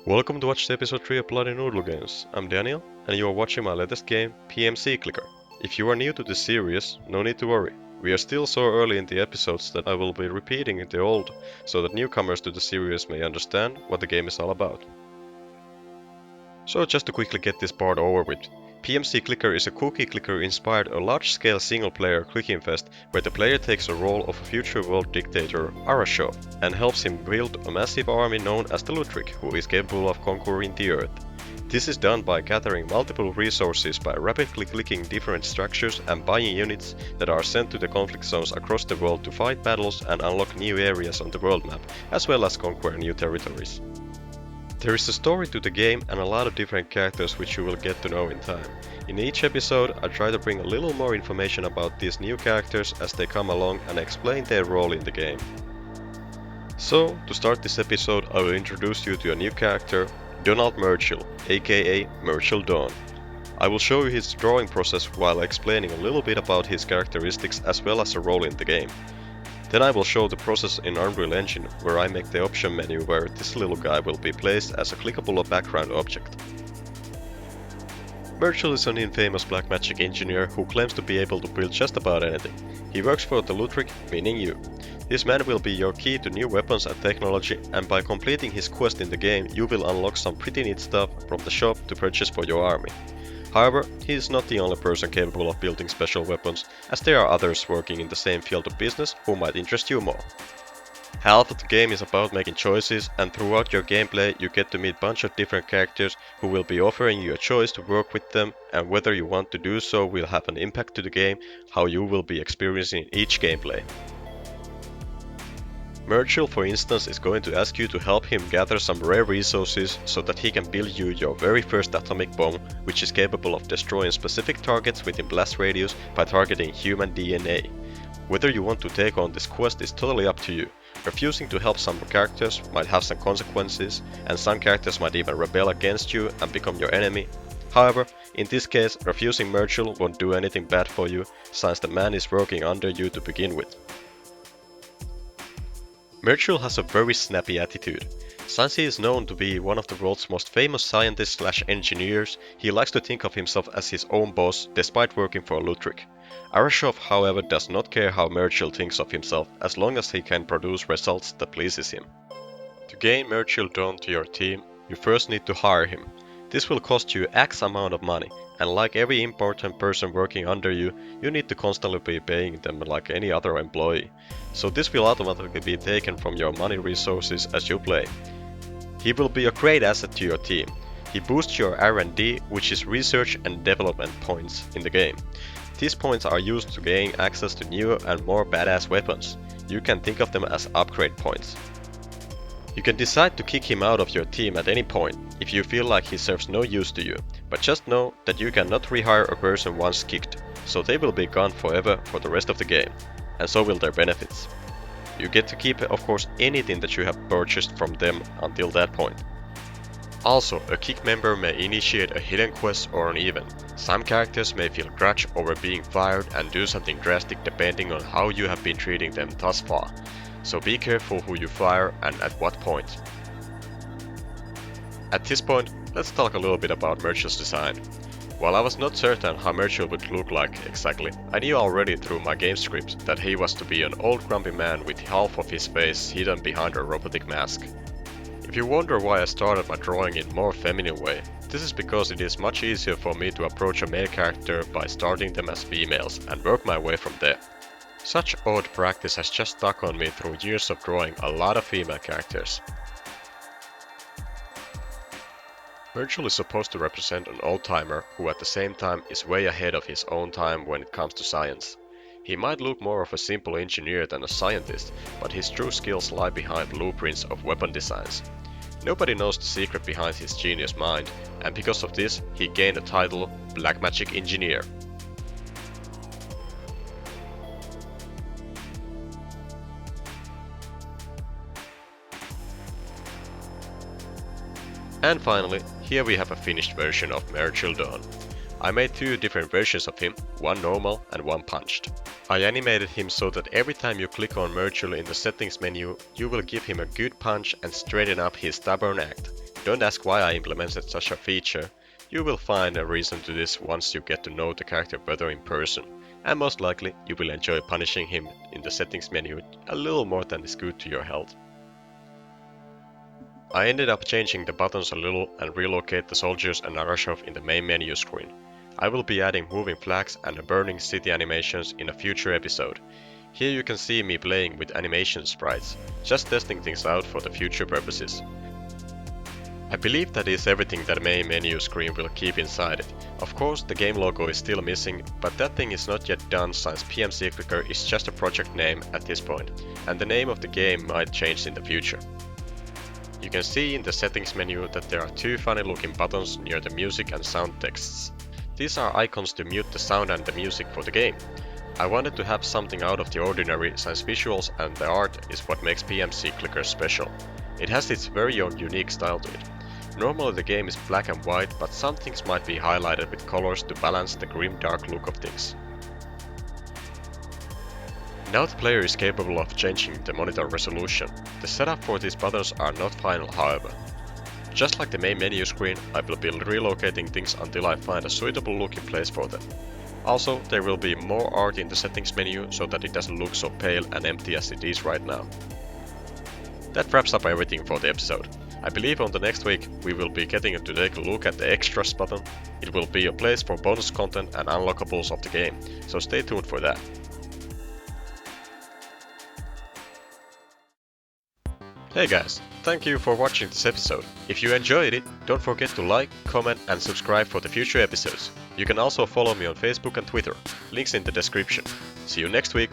Welcome to watch the episode 3 of Bloody Noodle Games. I'm Daniel, and you are watching my latest game, PMC Clicker. If you are new to this series, no need to worry. We are still so early in the episodes that I will be repeating the old, so that newcomers to the series may understand what the game is all about. So just to quickly get this part over with, PMC Clicker is a cookie clicker inspired a large-scale single-player clicking fest where the player takes a role of a future world dictator, Arashov, and helps him build a massive army known as the Lutric, who is capable of conquering the Earth. This is done by gathering multiple resources by rapidly clicking different structures and buying units that are sent to the conflict zones across the world to fight battles and unlock new areas on the world map, as well as conquer new territories. There is a story to the game and a lot of different characters which you will get to know in time. In each episode I try to bring a little more information about these new characters as they come along and explain their role in the game. So, to start this episode I will introduce you to a new character, Donald Merchill, aka Merchill Dawn. I will show you his drawing process while explaining a little bit about his characteristics as well as a role in the game. Then I will show the process in Unreal Engine where I make the option menu where this little guy will be placed as a clickable background object. Merchill is an infamous black magic engineer who claims to be able to build just about anything. He works for the Lutric, meaning you. This man will be your key to new weapons and technology, and by completing his quest in the game you will unlock some pretty neat stuff from the shop to purchase for your army. However, he is not the only person capable of building special weapons, as there are others working in the same field of business who might interest you more. Half of the game is about making choices, and throughout your gameplay you get to meet a bunch of different characters who will be offering you a choice to work with them, and whether you want to do so will have an impact to the game, how you will be experiencing each gameplay. Merchill, for instance, is going to ask you to help him gather some rare resources so that he can build you your very first atomic bomb, which is capable of destroying specific targets within blast radius by targeting human DNA. Whether you want to take on this quest is totally up to you. Refusing to help some characters might have some consequences, and some characters might even rebel against you and become your enemy. However, in this case, refusing Merchill won't do anything bad for you, since the man is working under you to begin with. Merchill has a very snappy attitude. Since he is known to be one of the world's most famous scientists/engineers, he likes to think of himself as his own boss despite working for Lutric. Arashov, however, does not care how Merchill thinks of himself as long as he can produce results that pleases him. To gain Merchill Dawn to your team, you first need to hire him. This will cost you X amount of money, and like every important person working under you, you need to constantly be paying them like any other employee. So this will automatically be taken from your money resources as you play. He will be a great asset to your team. He boosts your R&D, which is research and development points in the game. These points are used to gain access to new and more badass weapons. You can think of them as upgrade points. You can decide to kick him out of your team at any point if you feel like he serves no use to you, but just know that you cannot rehire a person once kicked, so they will be gone forever for the rest of the game, and so will their benefits. You get to keep of course anything that you have purchased from them until that point. Also, a kick member may initiate a hidden quest or an event. Some characters may feel grudge over being fired and do something drastic depending on how you have been treating them thus far. So be careful who you fire and at what point. At this point, let's talk a little bit about Merchill's design. While I was not certain how Merchill would look like exactly, I knew already through my game script that he was to be an old grumpy man with half of his face hidden behind a robotic mask. If you wonder why I started my drawing in a more feminine way, this is because it is much easier for me to approach a male character by starting them as females and work my way from there. Such odd practice has just stuck on me through years of drawing a lot of female characters. Merchill is supposed to represent an old-timer who at the same time is way ahead of his own time when it comes to science. He might look more of a simple engineer than a scientist, but his true skills lie behind blueprints of weapon designs. Nobody knows the secret behind his genius mind, and because of this, he gained the title Black Magic Engineer. And finally, here we have a finished version of Merchill Dawn. I made two different versions of him, one normal and one punched. I animated him so that every time you click on Merchill in the settings menu, you will give him a good punch and straighten up his stubborn act. Don't ask why I implemented such a feature. You will find a reason to this once you get to know the character better in person, and most likely you will enjoy punishing him in the settings menu a little more than is good to your health. I ended up changing the buttons a little and relocate the soldiers and Arashov in the main menu screen. I will be adding moving flags and a burning city animations in a future episode. Here you can see me playing with animation sprites, just testing things out for the future purposes. I believe that is everything that main menu screen will keep inside it. Of course the game logo is still missing, but that thing is not yet done since PMC Clicker is just a project name at this point, and the name of the game might change in the future. You can see in the settings menu that there are two funny looking buttons near the music and sound texts. These are icons to mute the sound and the music for the game. I wanted to have something out of the ordinary since visuals and the art is what makes PMC Clicker special. It has its very own unique style to it. Normally the game is black and white, but some things might be highlighted with colors to balance the grim dark look of things. Now the player is capable of changing the monitor resolution. The setup for these buttons are not final however. Just like the main menu screen, I will be relocating things until I find a suitable looking place for them. Also, there will be more art in the settings menu so that it doesn't look so pale and empty as it is right now. That wraps up everything for the episode. I believe on the next week we will be getting to take a look at the extras button. It will be a place for bonus content and unlockables of the game, so stay tuned for that. Hey guys, thank you for watching this episode. If you enjoyed it, don't forget to like, comment and subscribe for the future episodes. You can also follow me on Facebook and Twitter, links in the description. See you next week!